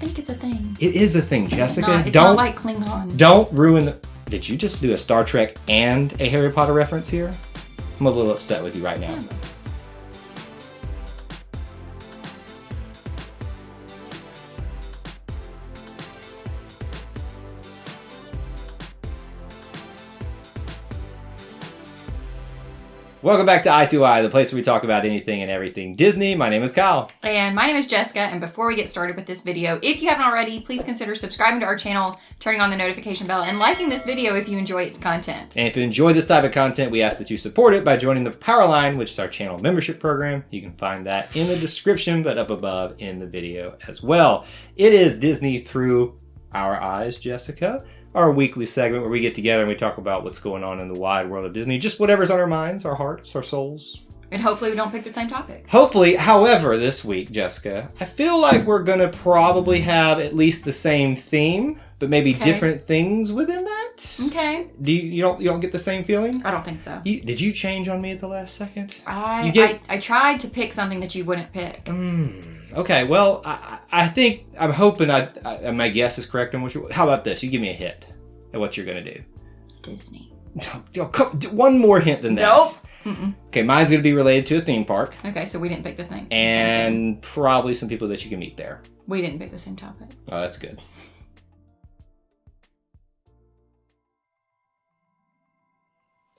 think it's a thing. It is a thing, Jessica. It's not like Klingon. Don't ruin the... Did you just do a Star Trek and a Harry Potter reference here? I'm a little upset with you right now. Yeah. Welcome back to I2I, the place where we talk about anything and everything Disney. My name is Kyle. And my name is Jessica, and before we get started with this video, if you haven't already, please consider subscribing to our channel, turning on the notification bell, and liking this video if you enjoy its content. And if you enjoy this type of content, we ask that you support it by joining the Powerline, which is our channel membership program. You can find that in the description, but up above in the video as well. It is Disney Through Our Eyes, Jessica. Our weekly segment where we get together and we talk about what's going on in the wide world of Disney. Just whatever's on our minds, our hearts, our souls. And hopefully we don't pick the same topic. Hopefully, however, this week, Jessica, I feel like we're going to probably have at least the same theme, but maybe different things within that. Okay. Do you don't get the same feeling? I don't think so. Did you change on me at the last second? I tried to pick something that you wouldn't pick. Okay, well, I'm hoping my guess is correct on what how about this? You give me a hint at what you're going to do. Disney. One more hint than that. Nope. Mm-mm. Okay, mine's going to be related to a theme park. Okay, so we didn't pick the thing. And probably some people that you can meet there. We didn't pick the same topic. Oh, that's good.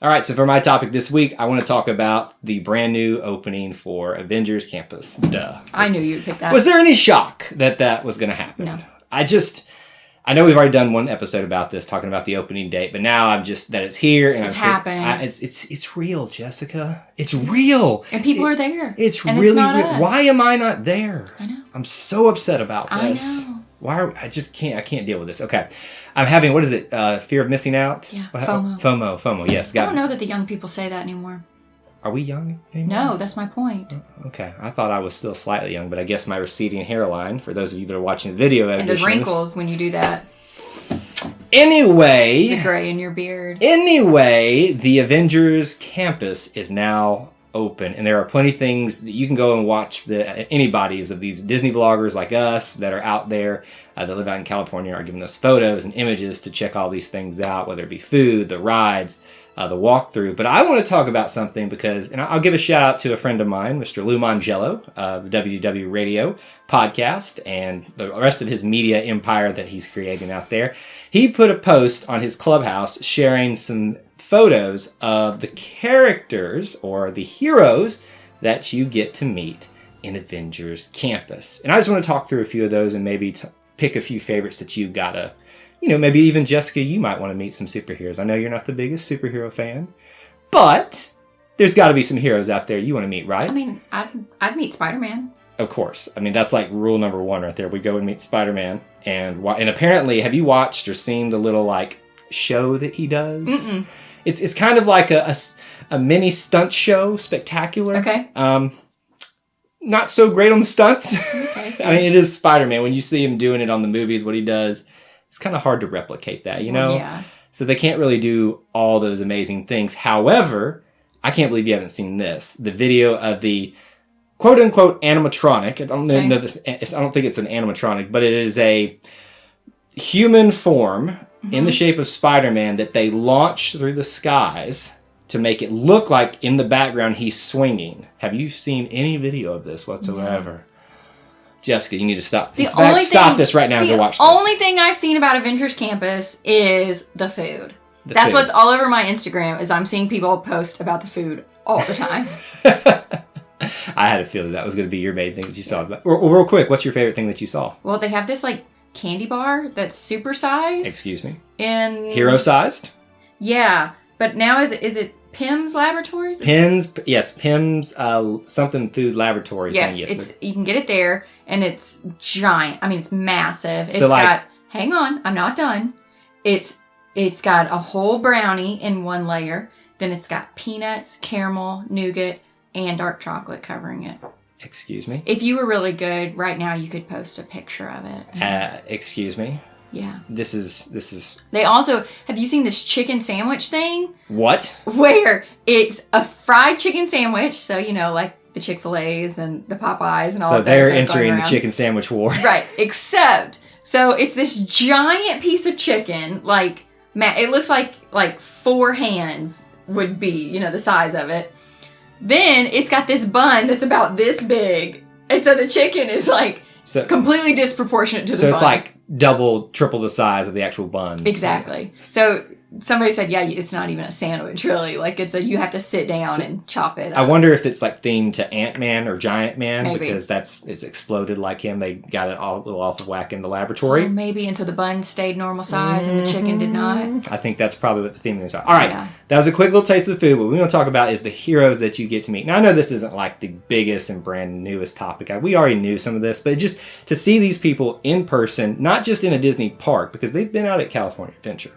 All right, so for my topic this week, I want to talk about the brand new opening for Avengers Campus. Duh. I knew you'd pick that. Was there any shock that was going to happen? No. I know we've already done one episode about this, talking about the opening date, but now I'm just that it's here and it's happened. It's real, Jessica. It's real, and people are there. It's and really it's not real. us. Why am I not there? I know. I'm so upset about this. I know. I just can't. I can't deal with this. Okay, I'm having what is it? Fear of missing out. Yeah. FOMO. Yes. I don't know that the young people say that anymore. Are we young anymore? No, that's my point. Okay, I thought I was still slightly young, but I guess my receding hairline, for those of you that are watching the video and the wrinkles when you do that. Anyway, the gray in your beard. Anyway, the Avengers Campus is now open, and there are plenty of things that you can go and watch. Anybody's of these Disney vloggers like us that are out there that live out in California are giving us photos and images to check all these things out, whether it be food, the rides, the walkthrough. But I want to talk about something because, and I'll give a shout out to a friend of mine, Mr. Lou Mangello, the WW Radio podcast, and the rest of his media empire that he's creating out there. He put a post on his Clubhouse sharing some photos of the characters or the heroes that you get to meet in Avengers Campus. And I just want to talk through a few of those and maybe pick a few favorites that you gotta, maybe even Jessica, you might want to meet some superheroes. I know you're not the biggest superhero fan, but there's got to be some heroes out there you want to meet, right? I mean, I'd meet Spider-Man. Of course. I mean, that's like rule number one right there. We go and meet Spider-Man. And apparently, have you watched or seen the little show that he does? Mm-mm. It's kind of like a mini stunt show, spectacular. Okay. Not so great on the stunts. Okay. I mean, it is Spider-Man. When you see him doing it on the movies, what he does, it's kind of hard to replicate that, Well, yeah. So they can't really do all those amazing things. However, I can't believe you haven't seen this. The video of the quote-unquote animatronic. I don't know this. I don't think it's an animatronic, but it is a human form in the shape of Spider-Man that they launch through the skies to make it look like in the background he's swinging. Have you seen any video of this whatsoever? No. Jessica, you need to stop. Stop this right now and go watch this. The only thing I've seen about Avengers Campus is the food. That's what's all over my Instagram is I'm seeing people post about the food all the time. I had a feeling that was going to be your main thing that you saw. But real quick, what's your favorite thing that you saw? Well, they have this candy bar that's super sized. Excuse me? Hero sized? Yeah. But now is it Pym's Laboratories? Pym's something food laboratory thing. Yes, you can get it there, and it's giant. I mean, it's massive. It's got, hang on, I'm not done. It's got a whole brownie in one layer. Then it's got peanuts, caramel, nougat, and dark chocolate covering it. Excuse me? If you were really good, right now you could post a picture of it. Excuse me? Yeah. This is... They also... Have you seen this chicken sandwich thing? What? Where it's a fried chicken sandwich, so, the Chick-fil-A's and the Popeyes and all so of that. So they're entering the chicken sandwich war. Right. Except, so it's this giant piece of chicken, like, it looks like 4 hands would be, you know, the size of it. Then it's got this bun that's about this big. And so the chicken is like completely disproportionate to the bun. So it's like double, triple the size of the actual buns. Exactly. So somebody said, yeah, it's not even a sandwich, really. Like, you have to sit down and chop it up. I wonder if it's like themed to Ant-Man or Giant Man. Maybe. Because it's exploded like him. They got it all a little off of whack in the laboratory. Oh, maybe. And so the bun stayed normal size and the chicken did not. I think that's probably what the theme is. All right. That was a quick little taste of the food. What we're going to talk about is the heroes that you get to meet. Now, I know this isn't like the biggest and brand newest topic. We already knew some of this. But just to see these people in person, not just in a Disney park, because they've been out at California Adventure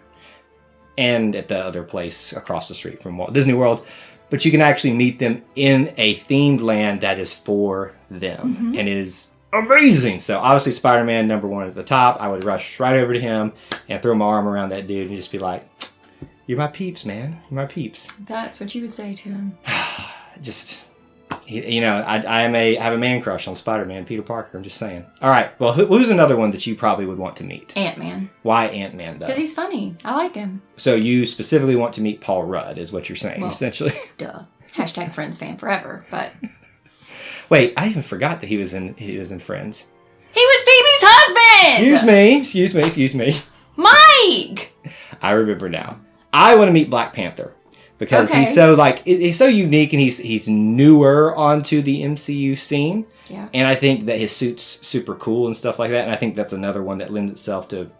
and at the other place across the street from Walt Disney World, but you can actually meet them in a themed land that is for them. Mm-hmm. And it is amazing. So obviously Spider-Man, number 1 at the top. I would rush right over to him and throw my arm around that dude and just be like, you're my peeps, man. You're my peeps. That's what you would say to him. Just, you know, I have a man crush on Spider-Man, Peter Parker. I'm just saying. All right. Well, who's another one that you probably would want to meet? Ant-Man. Why Ant-Man, though? Because he's funny. I like him. So you specifically want to meet Paul Rudd, is what you're saying, essentially. Duh. Hashtag Friends fan forever, but... Wait, I even forgot that he was in Friends. He was Phoebe's husband! Excuse me. Mike! I remember now. I want to meet Black Panther. Because he's so he's so unique and he's newer onto the MCU scene. Yeah. And I think that his suit's super cool and stuff like that. And I think that's another one that lends itself to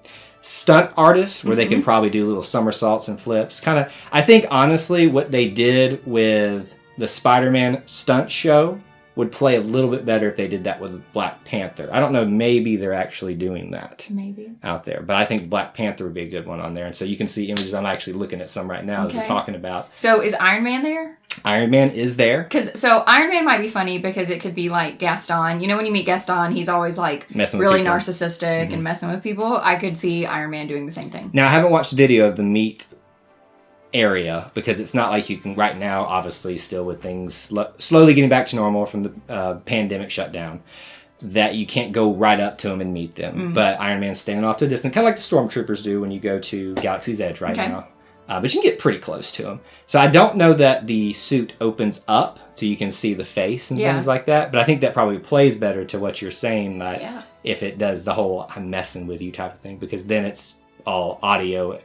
stunt artists where they can probably do little somersaults and flips. I think honestly what they did with the Spider-Man stunt show would play a little bit better if they did that with Black Panther. I don't know, maybe they're actually doing that out there. But I think Black Panther would be a good one on there. And so you can see images. I'm actually looking at some right now as we're talking about. So is Iron Man there? Iron Man is there. So Iron Man might be funny because it could be like Gaston. You know when you meet Gaston, he's always like really narcissistic and messing with people. I could see Iron Man doing the same thing. Now, I haven't watched the video of the meet area because it's not like you can right now, obviously still with things slowly getting back to normal from the pandemic shutdown, that you can't go right up to them and meet them. But Iron Man's standing off to a distance, kind of like the Stormtroopers do when you go to Galaxy's Edge right now. But you can get pretty close to him. So I don't know that the suit opens up so you can see the face and things like that. But I think that probably plays better to what you're saying, like if it does the whole I'm messing with you type of thing, because then it's all audio,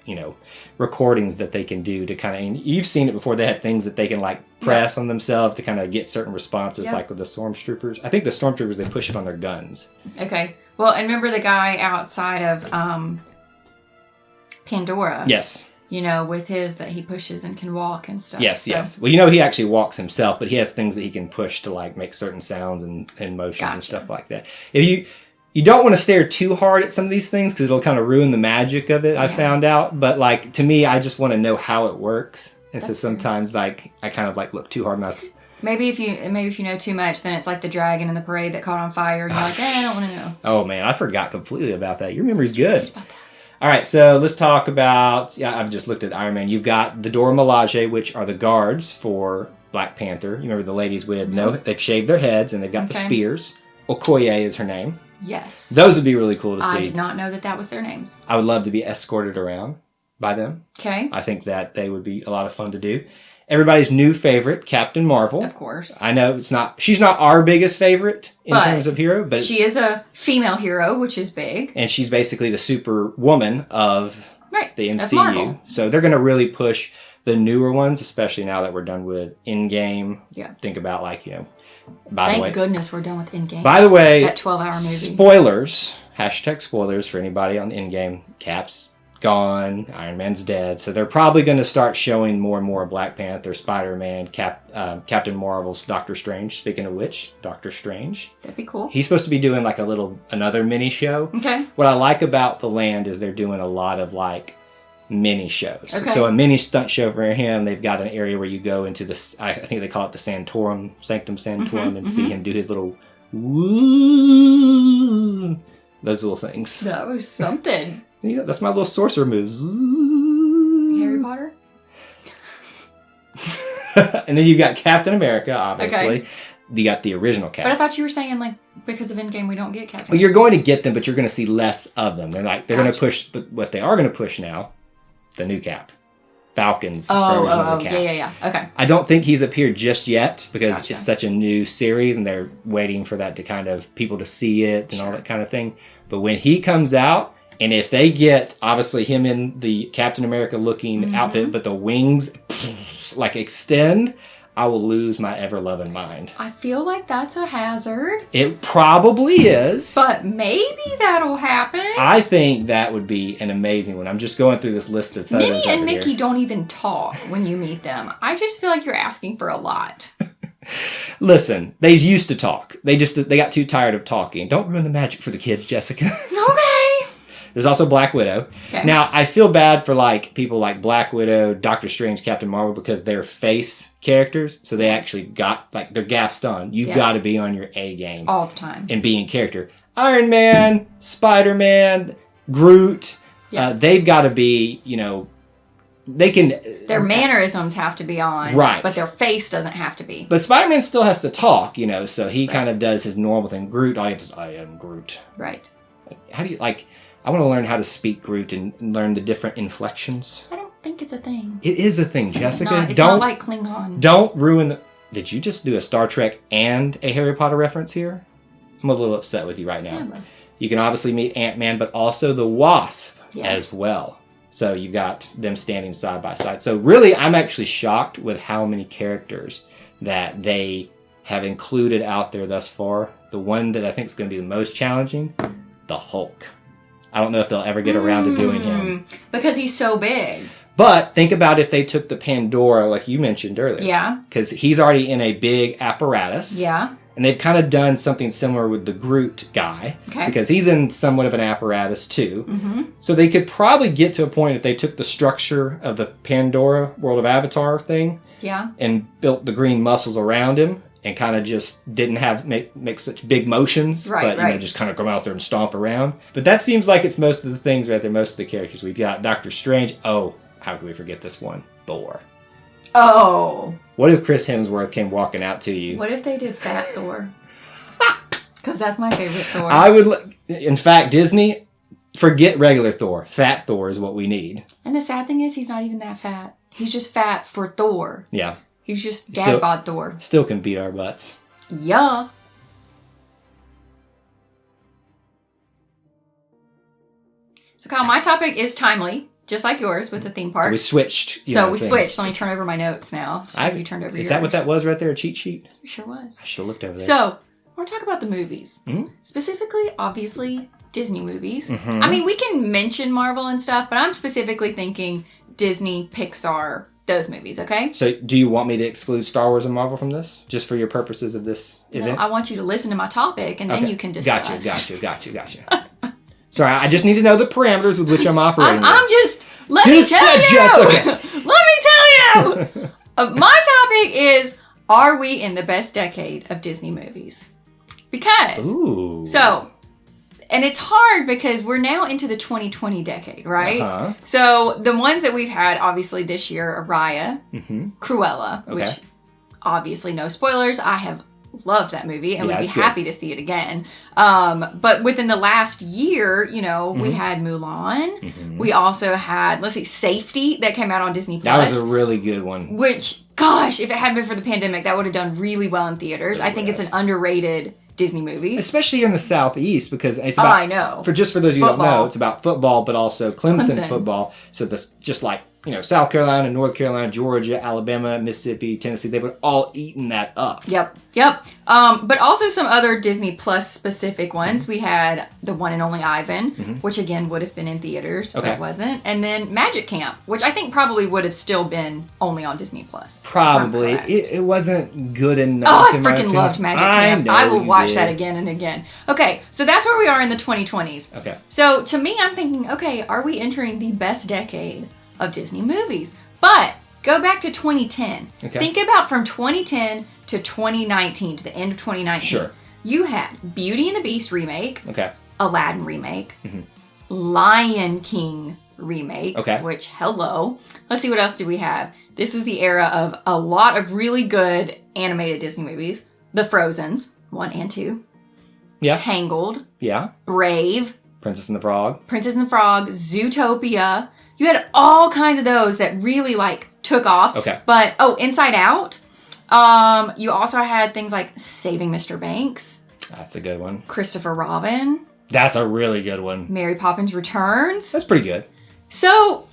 recordings that they can do to kind of, and you've seen it before, they had things that they can like press on themselves to kind of get certain responses, like with the Stormtroopers. I think the Stormtroopers, they push it on their guns. Okay. Well, and remember the guy outside of Pandora? Yes. With his that he pushes and can walk and stuff. Yes. Well, he actually walks himself, but he has things that he can push to like make certain sounds and motions and stuff like that. If you don't want to stare too hard at some of these things because it'll kind of ruin the magic of it, I found out. But like to me, I just want to know how it works. And so sometimes like I kind of like look too hard and maybe if you know too much, then it's like the dragon in the parade that caught on fire and you're like, I don't want to know. Oh man, I forgot completely about that. Your memory's good. All right, so let's talk about, I've just looked at Iron Man. You've got the Dora Milaje, which are the guards for Black Panther. You remember the ladies with, they've shaved their heads and they've got the spears. Okoye is her name. Yes. Those would be really cool to see. I did not know that was their names. I would love to be escorted around by them. Okay. I think that they would be a lot of fun to do. Everybody's new favorite, Captain Marvel. Of course. I know she's not our biggest favorite in terms of hero, but she is a female hero, which is big. And she's basically the superwoman of the MCU. So they're going to really push the newer ones, especially now that we're done with Endgame. Yeah. Think about Thank goodness we're done with Endgame. By the way, that 12-hour movie. Spoilers, #spoilers for anybody on Endgame. Cap's gone, Iron Man's dead, so they're probably going to start showing more and more Black Panther, Spider-Man, Captain Marvel's Doctor Strange. Speaking of which, Doctor Strange. That'd be cool. He's supposed to be doing like another mini show. Okay. What I like about the land is they're doing a lot of like mini shows. Okay. So a mini stunt show for him. They've got an area where you go into this, I think they call it the Sanctum Santorum, and see him do his little woo, those little things. That was something. That's my little sorcerer moves. Harry Potter? And then you've got Captain America, obviously. Okay. you got the original cast. But I thought you were saying, like, because of Endgame, we don't get Captain. Well, you're going to get them, but you're going to see less of them. They're going to push, but what they are going to push now, the new Cap. Falcon's version of the Cap. Yeah. Okay. I don't think he's appeared just yet because it's such a new series and they're waiting for that to kind of people to see it and all that kind of thing. But when he comes out, and if they get obviously him in the Captain America looking outfit, but the wings like extend, I will lose my ever-loving mind. I feel like that's a hazard. It probably is. But maybe that'll happen. I think that would be an amazing one. I'm just going through this list of photos. Minnie and Mickey don't even talk when you meet them. I just feel like you're asking for a lot. Listen, they used to talk. They got too tired of talking. Don't ruin the magic for the kids, Jessica. Okay. There's also Black Widow. Okay. Now, I feel bad for like people like Black Widow, Doctor Strange, Captain Marvel because they're face characters. So they actually got, like, they're Gaston. You've got to be on your A game. All the time. And be in character. Iron Man, Spider-Man, Groot. They've got to be, you know, they can... Their mannerisms have to be on. Right. But their face doesn't have to be. But Spider-Man still has to talk, you know, so he kind of does his normal thing. Groot, all you have to say, I am Groot. Right. How do you, like... I want to learn how to speak Groot and learn the different inflections. I don't think it's a thing. It is a thing, Jessica. It's not like Klingon. Don't ruin the... Did you just do a Star Trek and a Harry Potter reference here? I'm a little upset with you right now. Yeah, you can obviously meet Ant-Man, but also the Wasp as well. So you got them standing side by side. So really, I'm actually shocked with how many characters that they have included out there thus far. The one that I think is going to be the most challenging, the Hulk. I don't know if they'll ever get around to doing him. Because he's so big. But think about if they took the Pandora, like you mentioned earlier. Yeah. Because he's already in a big apparatus. Yeah. And they've kind of done something similar with the Groot guy. Okay. Because he's in somewhat of an apparatus too. Mm-hmm. So they could probably get to a point if they took the structure of the Pandora World of Avatar thing. Yeah. And built the green muscles around him. And kind of just didn't make such big motions. Right, but, you know, just kind of come out there and stomp around. But that seems like it's most of the things right there, most of the characters. We've got Doctor Strange. Oh, how can we forget this one? Thor. Oh. What if Chris Hemsworth came walking out to you? What if they did Fat Thor? Because that's my favorite Thor. I would... In fact, Disney, forget regular Thor. Fat Thor is what we need. And the sad thing is, he's not even that fat. He's just fat for Thor. Yeah. He's just dad bod Thor. Still can beat our butts. Yeah. So, Kyle, my topic is timely, just like yours with the theme park. So we switched. Let me turn over my notes now. You turned over yours. Is that what that was right there, a cheat sheet? It sure was. I should have looked over there. So, I want to talk about the movies. Mm-hmm. Specifically, obviously, Disney movies. Mm-hmm. I mean, we can mention Marvel and stuff, but I'm specifically thinking Disney, Pixar, those movies, okay? So do you want me to exclude Star Wars and Marvel from this? Just for your purposes of this event? No, I want you to listen to my topic, and then you can discuss. Gotcha. Sorry, I just need to know the parameters with which I'm operating. Let me tell you! My topic is, are we in the best decade of Disney movies? Because... Ooh. So... And it's hard because we're now into the 2020 decade, right? Uh-huh. So the ones that we've had, obviously, this year are Raya, mm-hmm. Cruella, which obviously no spoilers. I have loved that movie and would be happy to see it again. But within the last year, you know, we had Mulan. Mm-hmm. We also had, Safety that came out on Disney+. That was a really good one. Which, gosh, if it hadn't been for the pandemic, that would have done really well in theaters. I think it's an underrated Disney movie. Especially here in the Southeast, because it's about... I know. For those of you who don't know, it's about football, but also Clemson football. So this, just like, you know, South Carolina, North Carolina, Georgia, Alabama, Mississippi, Tennessee, they would all eaten that up. Yep. But also some other Disney Plus specific ones. We had The One and Only Ivan, which again would have been in theaters, but it wasn't. And then Magic Camp, which I think probably would have still been only on Disney Plus. Probably. It wasn't good enough. Oh, I freaking loved Magic Camp. I will watch that again and again. Okay, so that's where we are in the 2020s. Okay. So to me, I'm thinking, okay, are we entering the best decade of Disney movies? But go back to 2010. Okay. Think about from 2010 to 2019, to the end of 2019. Sure. You had Beauty and the Beast remake. Okay. Aladdin remake. Mm-hmm. Lion King remake. Okay. Which, hello. Let's see, what else did we have? This was the era of a lot of really good animated Disney movies. the Frozens, 1 and 2. Yeah. Tangled. Yeah. Brave. Princess and the Frog. Zootopia. You had all kinds of those that really, like, took off. Okay. But, Inside Out. You also had things like Saving Mr. Banks. That's a good one. Christopher Robin. That's a really good one. Mary Poppins Returns. That's pretty good. So,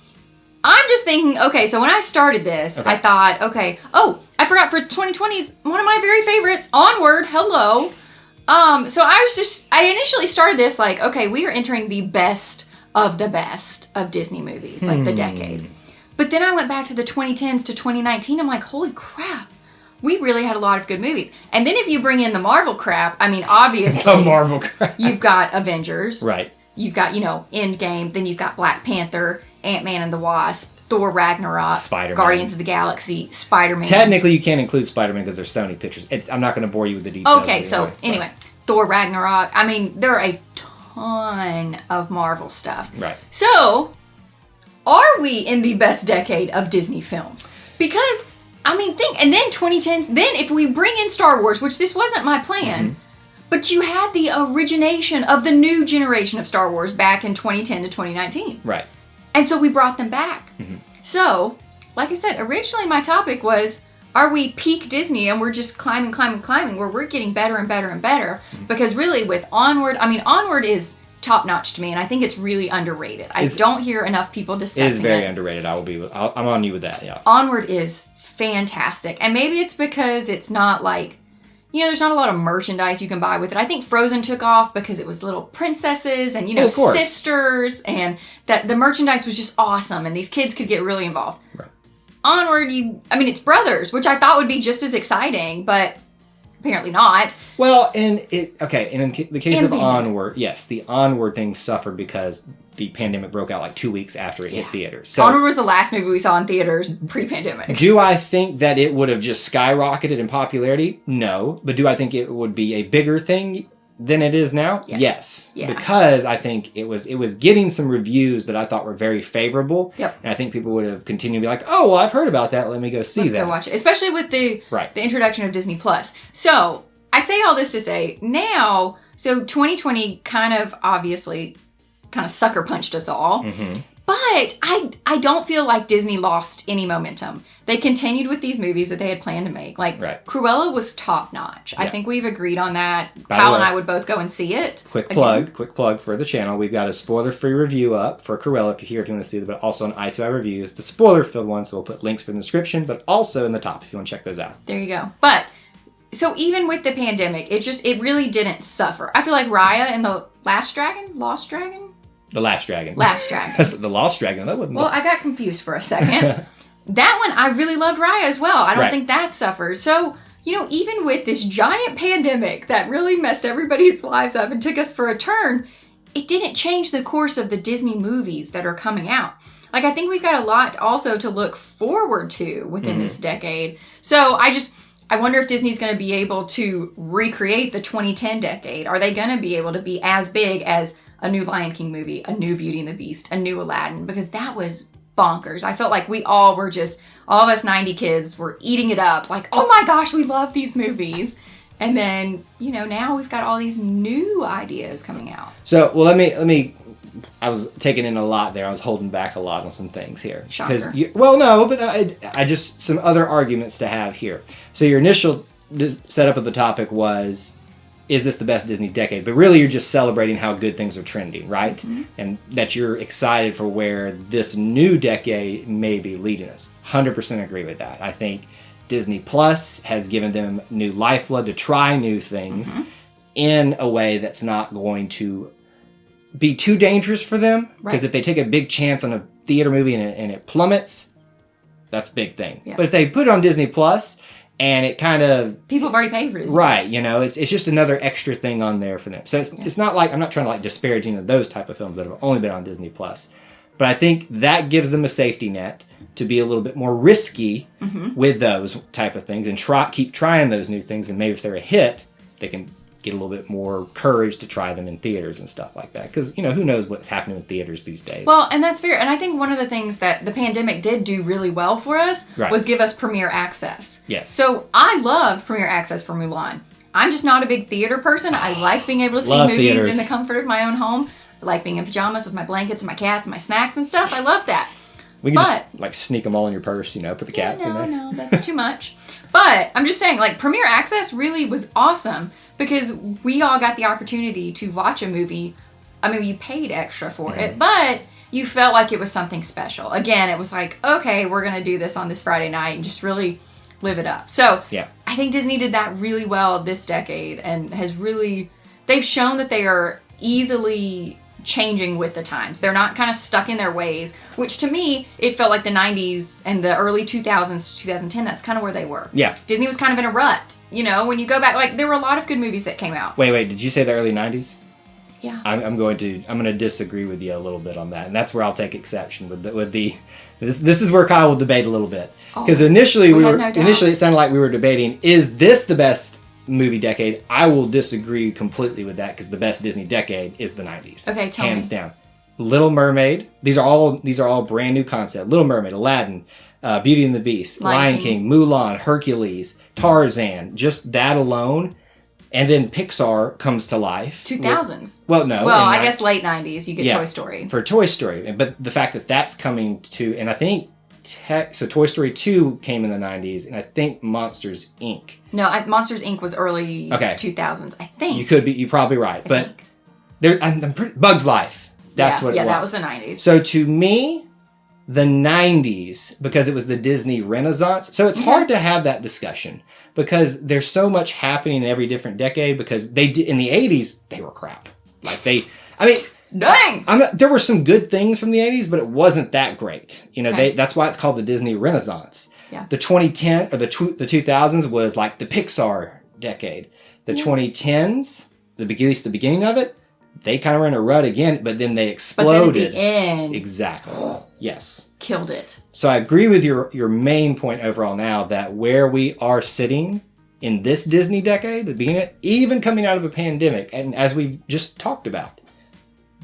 I'm just thinking, okay, so when I started this, I thought, okay, I forgot for 2020's one of my very favorites, Onward, hello. So I initially started this like, okay, we are entering the best of Disney movies, like the decade. But then I went back to the 2010s to 2019, I'm like, holy crap. We really had a lot of good movies. And then if you bring in the Marvel crap, I mean, obviously... the Marvel crap. You've got Avengers. Right. You've got, Endgame. Then you've got Black Panther, Ant-Man and the Wasp, Thor Ragnarok, Spider-Man. Guardians of the Galaxy, Spider-Man. Technically, you can't include Spider-Man because there's Sony pictures. I'm not going to bore you with the details. Okay, so anyway, Thor Ragnarok. I mean, there are a ton of Marvel stuff. Right. So, are we in the best decade of Disney films? Because... I mean, and then 2010, then if we bring in Star Wars, which this wasn't my plan, but you had the origination of the new generation of Star Wars back in 2010 to 2019. Right. And so we brought them back. So, like I said, originally my topic was, are we peak Disney and we're just climbing, where we're getting better and better and better? Because really with Onward, Onward is top-notch to me, and I think it's really underrated. I don't hear enough people discussing it. It is very underrated. I'm on you with that, yeah. Onward is fantastic. And maybe it's because it's not like, there's not a lot of merchandise you can buy with it. I think Frozen took off because it was little princesses and, sisters, and that the merchandise was just awesome, and these kids could get really involved. Right. Onward, it's brothers, which I thought would be just as exciting, but apparently not. Well, in the case of Onward, yes, the Onward thing suffered because the pandemic broke out like 2 weeks after it hit theaters. So, Onward was the last movie we saw in theaters pre-pandemic. Do I think that it would have just skyrocketed in popularity? No. But do I think it would be a bigger thing than it is now? Yeah. Yes. Yeah. Because I think it was getting some reviews that I thought were very favorable. Yep. And I think people would have continued to be like, oh, well, I've heard about that. Let me go see that. Let's go watch it. Especially with the introduction of Disney Plus. So, I say all this to say, now, 2020 kind of sucker punched us all. But I don't feel like Disney lost any momentum. They continued with these movies that they had planned to make. Like, Cruella was top notch. Yeah. I think we've agreed on that. Kyle and I would both go and see it. Quick plug for the channel. We've got a spoiler-free review up for Cruella if you want to see it, but also on i2i Reviews. The spoiler-filled one, so we'll put links in the description, but also in the top if you want to check those out. There you go. But, so even with the pandemic, it really didn't suffer. I feel like Raya and the Lost Dragon? The Last Dragon. That's the Lost Dragon. That wouldn't. Well, I got confused for a second. That one, I really loved Raya as well. I don't think that suffered. So, even with this giant pandemic that really messed everybody's lives up and took us for a turn, it didn't change the course of the Disney movies that are coming out. Like, I think we've got a lot also to look forward to within this decade. So, I wonder if Disney's going to be able to recreate the 2010 decade. Are they going to be able to be as big as a new Lion King movie, a new Beauty and the Beast, a new Aladdin? Because that was bonkers. I felt like we all were all of us 90 kids were eating it up. Like, oh my gosh, we love these movies. And then, now we've got all these new ideas coming out. So, well, let me, I was taking in a lot there. I was holding back a lot on some things here. Shocker. No, but I just, some other arguments to have here. So your initial setup of the topic was, is this the best Disney decade? But really, you're just celebrating how good things are trending, right? And that you're excited for where this new decade may be leading us. 100% agree with that. I think Disney Plus has given them new lifeblood to try new things in a way that's not going to be too dangerous for them. Because if they take a big chance on a theater movie and it plummets, that's a big thing. Yeah. But if they put it on Disney Plus, and it kind of... People have already paid for it. Right, it's just another extra thing on there for them. So it's not like... I'm not trying to disparage those type of films that have only been on Disney+. But I think that gives them a safety net to be a little bit more risky with those type of things and keep trying those new things. And maybe if they're a hit, they can get a little bit more courage to try them in theaters and stuff like that. Because, who knows what's happening in theaters these days. Well, and that's fair. And I think one of the things that the pandemic did do really well for us was give us premiere access. Yes. So I loved premiere access for Mulan. I'm just not a big theater person. I like being able to see movies in the comfort of my own home. I like being in pajamas with my blankets and my cats and my snacks and stuff. I love that. We can just like sneak them all in your purse, put the cats in there. No, that's too much. But I'm just saying, like, Premiere Access really was awesome because we all got the opportunity to watch a movie. I mean, you paid extra for it, but you felt like it was something special. Again, it was like, okay, we're going to do this on this Friday night and just really live it up. So I think Disney did that really well this decade and they've shown that they are easily changing with the times. They're not kind of stuck in their ways, which to me, it felt like the 90s and the early 2000s to 2010, that's kind of where they were. Yeah. Disney was kind of in a rut. When you go back, like, there were a lot of good movies that came out. Wait, did you say the early 90s? Yeah. I'm going to disagree with you a little bit on that, and that's where I'll take exception with the this is where Kyle will debate a little bit. Because initially it sounded like we were debating, is this the best movie decade? I will disagree completely with that because the best Disney decade is the 90s. Okay, tell me. Hands down. Little Mermaid. These are all brand new concepts. Little Mermaid, Aladdin, Beauty and the Beast, Lion King, Mulan, Hercules, Tarzan. Just that alone. And then Pixar comes to life. 2000s. I guess late 90s. You get Toy Story. For Toy Story. But the fact that that's coming to, and I think, so Toy Story 2 came in the 90s, and I think Monsters, Inc. No, Monsters, Inc. was early 2000s, I think. You're probably right. Bug's Life. That's what it was. Yeah, that was the 90s. So to me, the 90s, because it was the Disney Renaissance, so it's hard to have that discussion. Because there's so much happening in every different decade. Because in the 80s, they were crap. Dang! There were some good things from the 80s, but it wasn't that great. That's why it's called the Disney Renaissance. Yeah. The 2010 or the 2000s was like the Pixar decade. The 2010s, at least the beginning of it, they kind of were in a rut again, but then they exploded. But then at the end, exactly. Yes. Killed it. So I agree with your main point overall now that where we are sitting in this Disney decade, the beginning, even coming out of a pandemic, and as we've just talked about,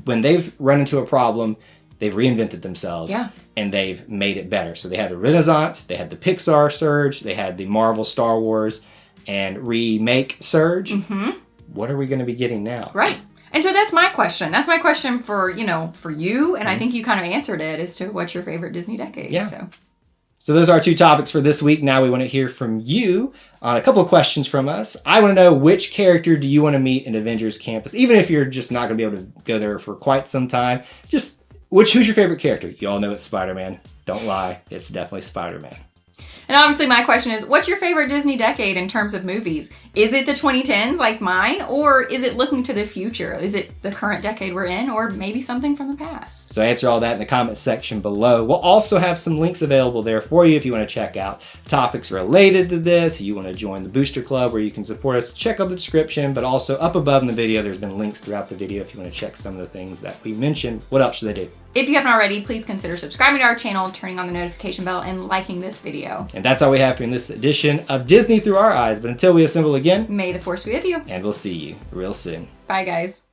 when they've run into a problem, they've reinvented themselves and they've made it better. So they had the Renaissance, they had the Pixar surge, they had the Marvel Star Wars and remake surge. Mm-hmm. What are we going to be getting now? Right. And so that's my question. That's my question for you. And I think you kind of answered it as to what's your favorite Disney decade. Yeah. So those are our two topics for this week. Now we want to hear from you on a couple of questions from us. I want to know, which character do you want to meet in Avengers Campus? Even if you're just not going to be able to go there for quite some time. Just who's your favorite character? You all know it's Spider-Man. Don't lie. It's definitely Spider-Man. And obviously my question is, what's your favorite Disney decade in terms of movies? Is it the 2010s like mine, or is it looking to the future? Is it the current decade we're in, or maybe something from the past? So answer all that in the comment section below. We'll also have some links available there for you if you want to check out topics related to this. You want to join the Booster Club where you can support us. Check out the description, but also up above in the video, there's been links throughout the video if you want to check some of the things that we mentioned. What else should they do? If you haven't already, please consider subscribing to our channel, turning on the notification bell, and liking this video. And that's all we have for in this edition of Disney Through Our Eyes. But until we assemble again, may the Force be with you. And we'll see you real soon. Bye, guys.